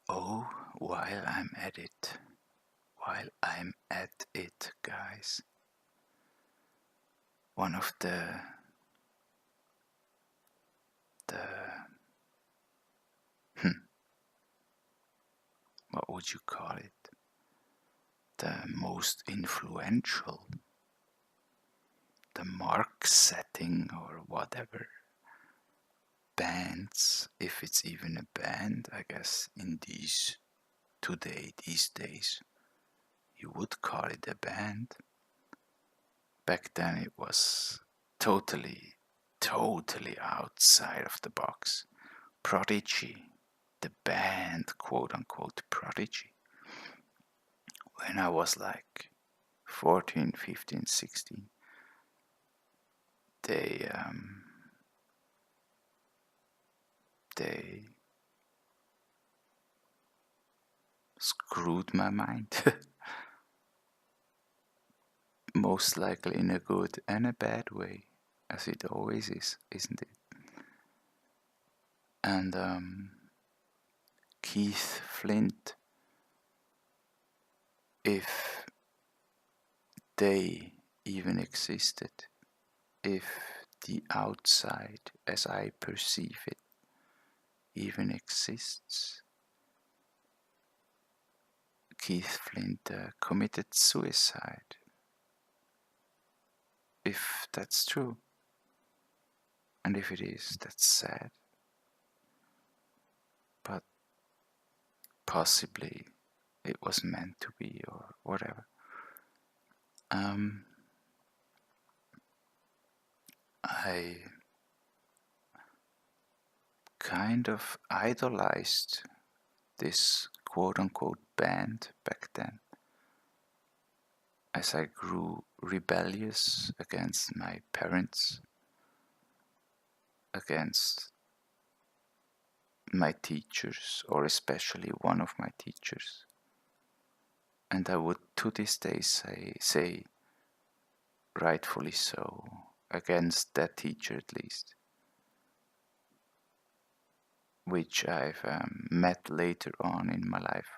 Oh, while I'm at it, guys, one of the what would you call it? The most influential, the mark setting or whatever bands, if it's even a band, I guess in these days, you would call it a band. Back then it was totally outside of the box. Prodigy, the band, quote unquote, Prodigy. When I was like 14, 15, 16, they screwed my mind. Most likely in a good and a bad way, as it always is, isn't it? And Keith Flint, if they even existed, if the outside as I perceive it even exists, Keith Flint committed suicide. If that's true, and if it is, that's sad. But possibly it was meant to be, or whatever. I kind of idolized this quote unquote band back then, as I grew rebellious against my parents, against my teachers, or especially one of my teachers. And I would to this day say rightfully so, against that teacher at least, which I've met later on in my life.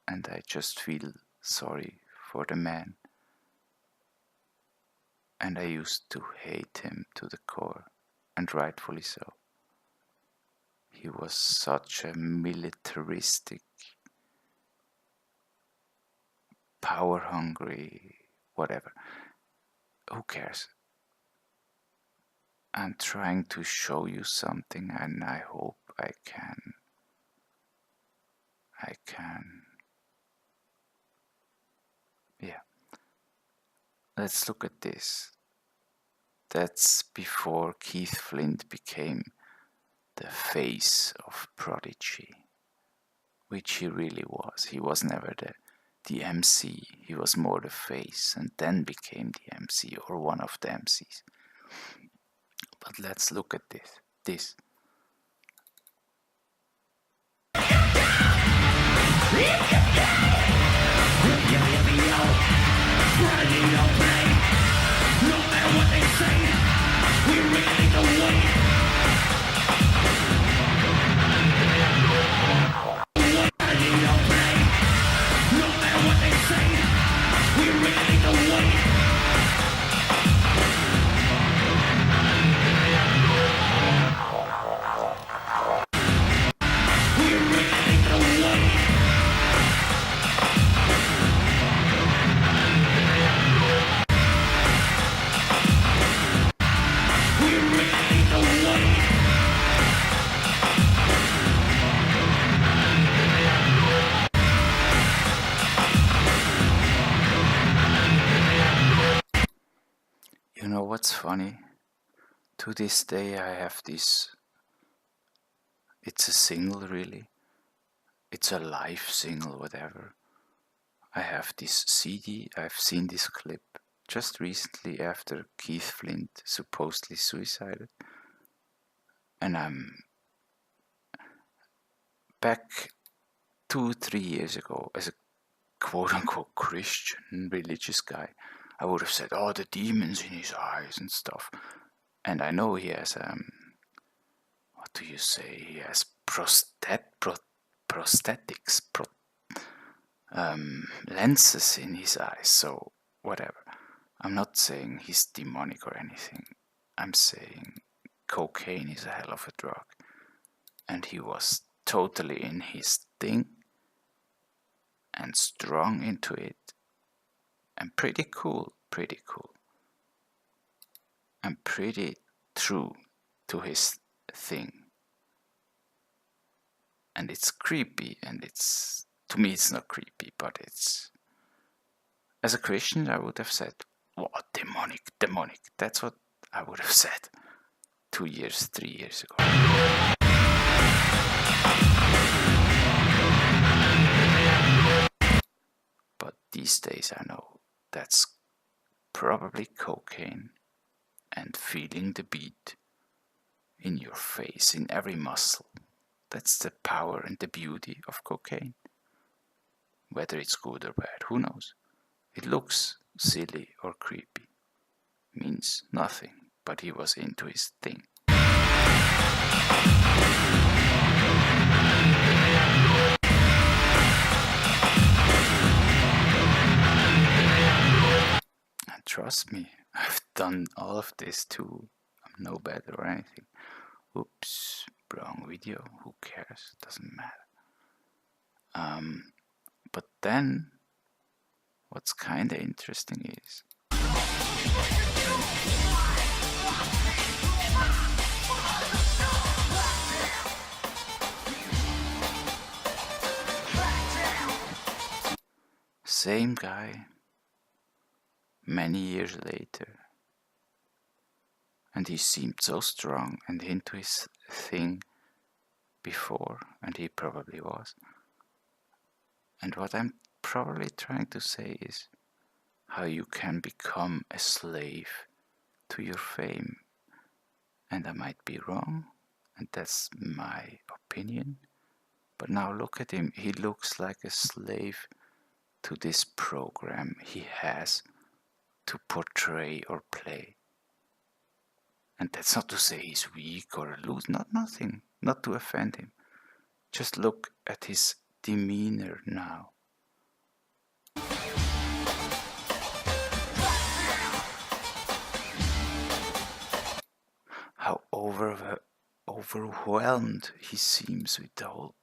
And I just feel sorry for the man. And I used to hate him to the core, and rightfully so. He was such a militaristic, power-hungry, whatever. Who cares? I'm trying to show you something, and I hope I can. Yeah. Let's look at this. That's before Keith Flint became the face of Prodigy, which he really was. He was never the MC, he was more the face, and then became the MC, or one of the MCs. But let's look at this. You know what's funny? To this day I have this. It's a single, really. It's a live single, whatever. I have this CD, I've seen this clip just recently after Keith Flint supposedly suicided. And I'm back 2-3 years ago, as a quote unquote Christian religious guy, I would have said, oh, the demons in his eyes and stuff. And I know he has, what do you say? He has prosthetics, lenses in his eyes, so whatever. I'm not saying he's demonic or anything. I'm saying cocaine is a hell of a drug. And he was totally in his thing and strong into it. And pretty cool. And pretty true to his thing. And it's creepy, and to me it's not creepy, but it's, as a Christian I would have said, what, demonic. That's what I would have said 2 years, 3 years ago. But these days I know that's probably cocaine and feeling the beat in your face, in every muscle. That's the power and the beauty of cocaine. Whether it's good or bad, who knows? It looks silly or creepy. Means nothing, but he was into his thing. And trust me, I've done all of this too. I'm no better or anything. Oops, wrong video, who cares? Doesn't matter. But then, what's kinda interesting is same guy, many years later, and he seemed so strong and into his thing before, and he probably was. And what I'm probably trying to say is how you can become a slave to your fame. And I might be wrong, and that's my opinion. But now look at him, he looks like a slave to this program he has to portray or play. And that's not to say he's weak or loose, nothing, not to offend him. Just look at his demeanor now. How overwhelmed he seems with the whole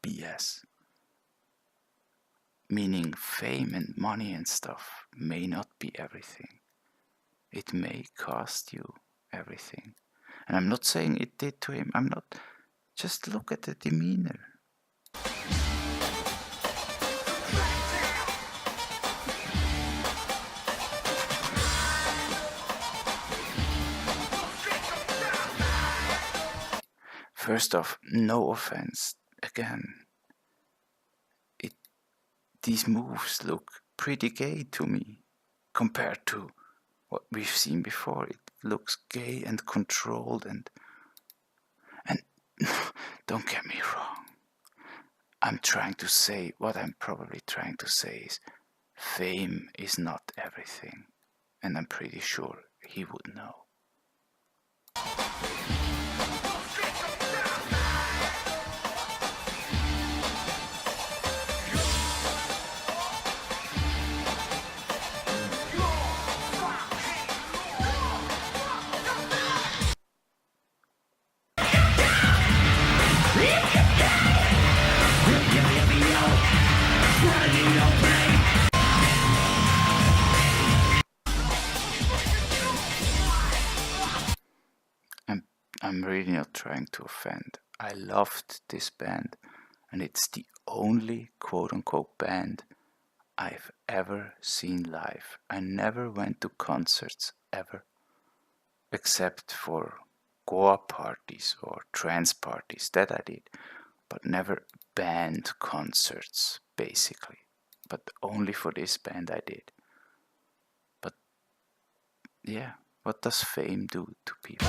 BS. Meaning fame and money and stuff may not be everything. It may cost you everything. And I'm not saying it did to him. Just look at the demeanor. First off, no offense, again, these moves look pretty gay to me compared to what we've seen before. It looks gay and controlled and don't get me wrong. What I'm probably trying to say is fame is not everything, and I'm pretty sure he would know. I'm really not trying to offend. I loved this band, and it's the only quote-unquote band I've ever seen live. I never went to concerts, ever. Except for Goa parties or trance parties, that I did. But never band concerts, basically. But only for this band I did. But yeah, what does fame do to people?